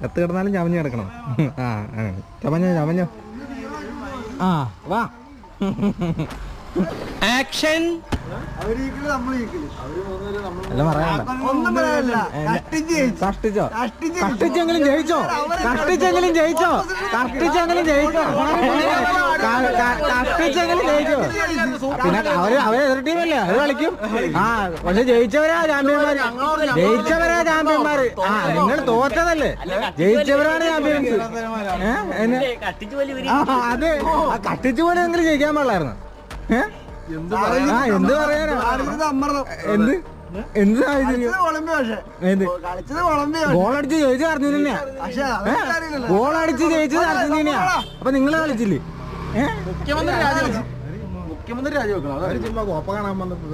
ചത്ത് കിടന്നാലും ചവഞ്ഞ് കിടക്കണം. ആ ചവഞ്ഞോ ചവഞ്ഞോ. ആ വാ ആക്ഷൻ. കഷ്ടിച്ചോ കഷ്ടിച്ചെങ്കിലും ജയിച്ചോ കഷ്ടിച്ചെങ്കിലും ജയിച്ചോ കഷ്ടിച്ചെങ്കിലും ജയിച്ചോ കഷ്ടിച്ചെങ്കിലും ജയിച്ചോ. പിന്നെ അവര് എതിർ ടീമല്ലേ, അത് കളിക്കും. ആ പക്ഷെ ജയിച്ചവരാ ചാമ്പ്യന്മാര്, ജയിച്ചവരാ ചാമ്പ്യന്മാര്. ആ നിങ്ങൾ തോറ്റതല്ലേ, ജയിച്ചവരാണ് ചാമ്പ്യൻസ്. അതെ, ആ കട്ടിച്ചു പോലെ എങ്കിലും ജയിക്കാൻ പാടില്ലായിരുന്നു. എന്ത് പറയാനാ, എന്ത് എന്ത് ഗോളടിച്ച് ജയിച്ചത് അർജന്റീനയാ, ഗോളടിച്ച് ജയിച്ചത് അർജന്റീനയാ. അപ്പൊ നിങ്ങള് കളിച്ചില്ലേ? മുഖ്യമന്ത്രി രാജിവെക്കണം. കോപ്പ കാണാൻ വന്നപ്പോ